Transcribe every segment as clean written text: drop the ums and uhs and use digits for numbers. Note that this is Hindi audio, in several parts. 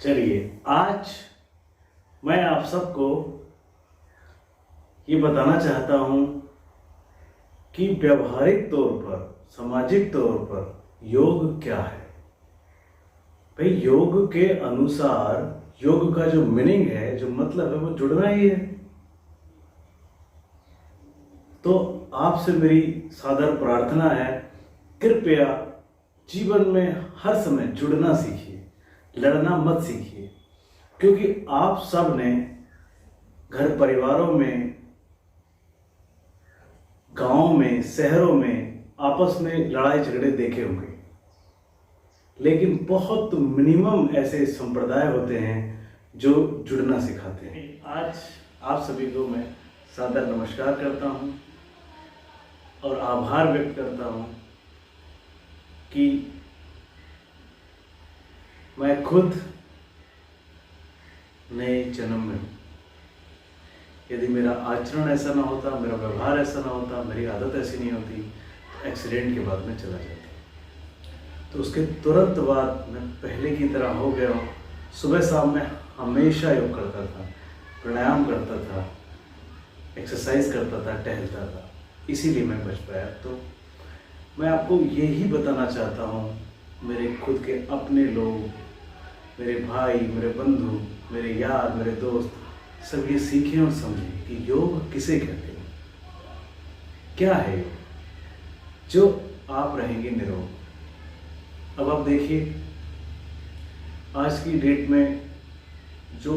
चलिए, आज मैं आप सबको ये बताना चाहता हूँ कि व्यवहारिक तौर पर, सामाजिक तौर पर योग क्या है। भाई, योग के अनुसार योग का जो मीनिंग है, जो मतलब है, वो जुड़ना ही है। तो आपसे मेरी सादर प्रार्थना है, कृपया जीवन में हर समय जुड़ना सीखिए, लड़ना मत सीखिए। क्योंकि आप सब ने घर परिवारों में, गांवों में, शहरों में आपस में लड़ाई झगड़े देखे होंगे, लेकिन बहुत मिनिमम ऐसे संप्रदाय होते हैं जो जुड़ना सिखाते हैं। आज आप सभी को मैं सादर नमस्कार करता हूं और आभार व्यक्त करता हूं कि मैं खुद नए जन्म में हूँ। यदि मेरा आचरण ऐसा ना होता, मेरा व्यवहार ऐसा ना होता, मेरी आदत ऐसी नहीं होती, तो एक्सीडेंट के बाद मैं चला जाता। तो उसके तुरंत बाद मैं पहले की तरह हो गया हूँ। सुबह शाम मैं हमेशा योग करता था, प्राणायाम करता था, एक्सरसाइज करता था, टहलता था, इसीलिए मैं बच पाया। तो मैं आपको यही बताना चाहता हूँ, मेरे खुद के अपने लोग, मेरे भाई, मेरे बंधु, मेरे यार, मेरे दोस्त, सब ये सीखें और समझें कि योग किसे कहते हैं, क्या है योग, जो आप रहेंगे निरोग। अब आप देखिए, आज की डेट में जो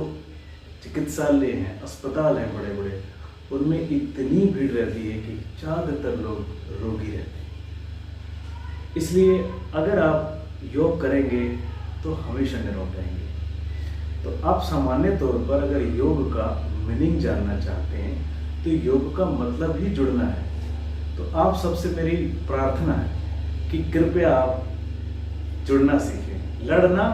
चिकित्सालय हैं, अस्पताल हैं बड़े बड़े, उनमें इतनी भीड़ रहती है कि ज़्यादातर लोग रोगी रहते हैं। इसलिए अगर आप योग करेंगे तो हमेशा निरोग रहेंगे। तो आप सामान्य तौर पर अगर योग का मीनिंग जानना चाहते हैं तो योग का मतलब ही जुड़ना है। तो आप सबसे मेरी प्रार्थना है कि कृपया आप जुड़ना सीखें, लड़ना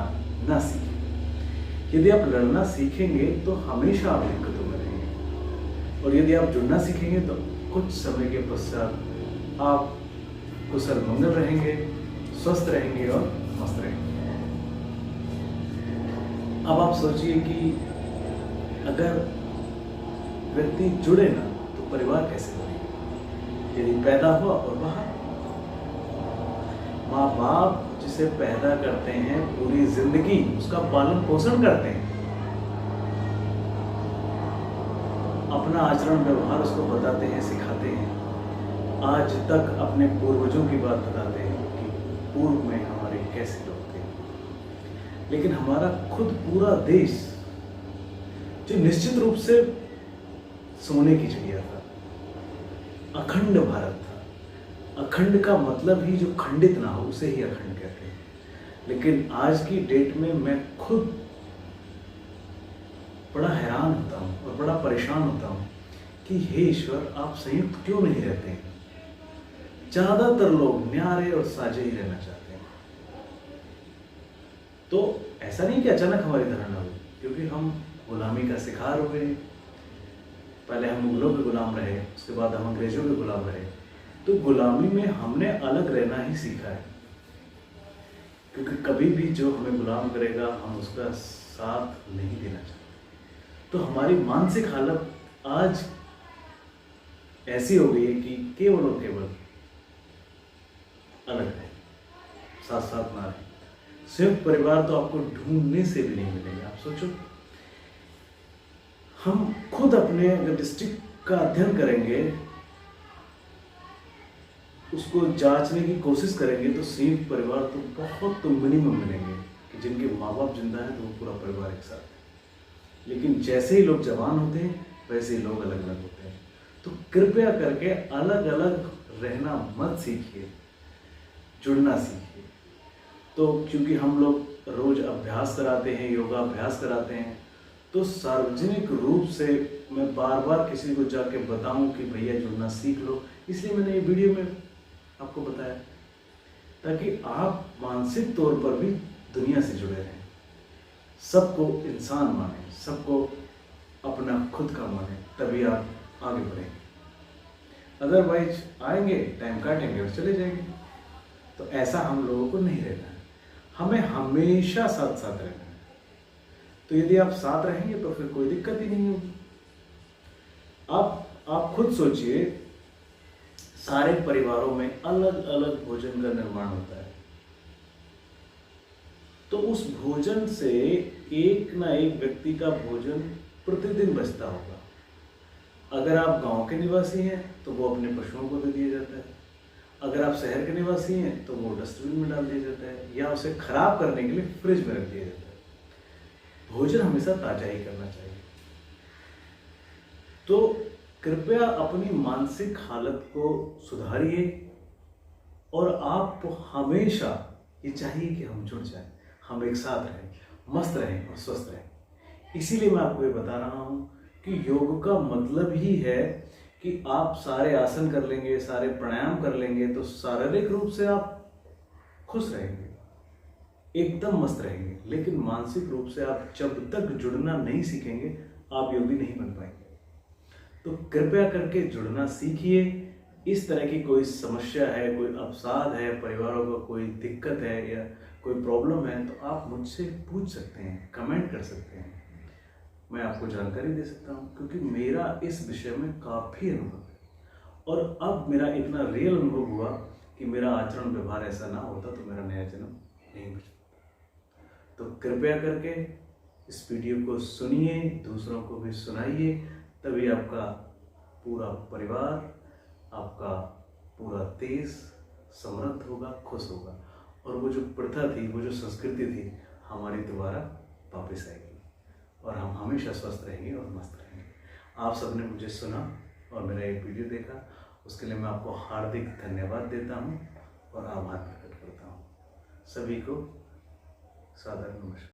ना सीखें। यदि आप लड़ना सीखेंगे तो हमेशा आप दिक्कतों में रहेंगे, और यदि आप जुड़ना सीखेंगे तो कुछ समय के पश्चात आप कुशल मंगल रहेंगे, स्वस्थ रहेंगे और मस्त रहेंगे। अब आप सोचिए कि अगर व्यक्ति जुड़े ना तो परिवार कैसे बनेगा। यदि पैदा हुआ और बाहर, माँ बाप जिसे पैदा करते हैं पूरी जिंदगी उसका पालन पोषण करते हैं, अपना आचरण व्यवहार उसको बताते हैं, सिखाते हैं। आज तक अपने पूर्वजों की बात बताते हैं कि पूर्व में हमारे कैसे लोग थे। लेकिन हमारा खुद पूरा देश जो निश्चित रूप से सोने की चिड़िया था, अखंड भारत था। अखंड का मतलब ही जो खंडित ना हो उसे ही अखंड कहते हैं। लेकिन आज की डेट में मैं खुद बड़ा हैरान होता हूँ और बड़ा परेशान होता हूँ कि हे ईश्वर, आप संयुक्त क्यों नहीं रहते हैं। ज्यादातर लोग न्यारे और साझे ही रहना चाहते हैं। तो ऐसा नहीं कि अचानक हमारी धारणा हुई, क्योंकि हम गुलामी का शिकार हुए। पहले हम मुगलों के गुलाम रहे, उसके बाद हम अंग्रेजों के गुलाम रहे। तो गुलामी में हमने अलग रहना ही सीखा है, क्योंकि कभी भी जो हमें गुलाम करेगा हम उसका साथ नहीं देना चाहते। तो हमारी मानसिक हालत आज ऐसी हो गई है कि केवल और केवल अलग रहे, साथ साथ ना रहे। संयुक्त परिवार तो आपको ढूंढने से भी नहीं मिलेंगे। आप सोचो, हम खुद अपने अगर डिस्ट्रिक्ट का अध्ययन करेंगे, उसको जांचने की कोशिश करेंगे, तो संयुक्त परिवार तो बहुत तो मिनिमम मिलेंगे कि जिनके माँ बाप जिंदा है तो वो पूरा परिवार एक साथ है। लेकिन जैसे ही लोग जवान होते हैं वैसे ही लोग अलग अलग होते हैं। तो कृपया करके अलग अलग रहना मत सीखिए, जुड़ना सीखिए। तो क्योंकि हम लोग रोज अभ्यास कराते हैं, योगा अभ्यास कराते हैं, तो सार्वजनिक रूप से मैं बार बार किसी को जाके बताऊं कि भैया जुड़ना सीख लो, इसलिए मैंने ये वीडियो में आपको बताया, ताकि आप मानसिक तौर पर भी दुनिया से जुड़े रहें, सबको इंसान माने, सबको अपना खुद का माने, तभी आप आगे बढ़ेंगे। अदरवाइज आएंगे, टाइम काटेंगे और चले जाएंगे। तो ऐसा हम लोगों को नहीं रहना है, हमें हमेशा साथ साथ रहना है। तो यदि आप साथ रहेंगे तो फिर कोई दिक्कत ही नहीं होगी। आप खुद सोचिए, सारे परिवारों में अलग अलग भोजन का निर्माण होता है, तो उस भोजन से एक ना एक व्यक्ति का भोजन प्रतिदिन बचता होगा। अगर आप गांव के निवासी हैं तो वो अपने पशुओं को दे दिया जाता है, अगर आप शहर के निवासी हैं तो वो डस्टबिन में डाल दिया जाता है, या उसे खराब करने के लिए फ्रिज में रख दिया जाता है। भोजन हमेशा ताजा ही करना चाहिए। तो कृपया अपनी मानसिक हालत को सुधारिए, और आप हमेशा ये चाहिए कि हम जुड़ जाएं, हम एक साथ रहें, मस्त रहें और स्वस्थ रहें। इसीलिए मैं आपको ये बता रहा हूँ कि योग का मतलब ही है कि आप सारे आसन कर लेंगे, सारे प्राणायाम कर लेंगे तो शारीरिक रूप से आप खुश रहेंगे, एकदम मस्त रहेंगे, लेकिन मानसिक रूप से आप जब तक जुड़ना नहीं सीखेंगे आप योगी नहीं बन पाएंगे। तो कृपया करके जुड़ना सीखिए। इस तरह की कोई समस्या है, कोई अवसाद है, परिवारों को कोई दिक्कत है या कोई प्रॉब्लम है, तो आप मुझसे पूछ सकते हैं, कमेंट कर सकते हैं, मैं आपको जानकारी दे सकता हूँ, क्योंकि मेरा इस विषय में काफ़ी अनुभव है। और अब मेरा इतना रियल अनुभव हुआ कि मेरा आचरण व्यवहार ऐसा ना होता तो मेरा नया जन्म नहीं बच पाता। तो कृपया करके इस वीडियो को सुनिए, दूसरों को भी सुनाइए, तभी आपका पूरा परिवार, आपका पूरा देश समृद्ध होगा, खुश होगा, और वो जो प्रथा थी, वो जो संस्कृति थी, हमारी दोबारा वापस आएगी और हम हमेशा स्वस्थ रहेंगे और मस्त रहेंगे। आप सबने मुझे सुना और मेरा एक वीडियो देखा, उसके लिए मैं आपको हार्दिक धन्यवाद देता हूँ और आभार प्रकट करता हूँ। सभी को सादर नमस्कार।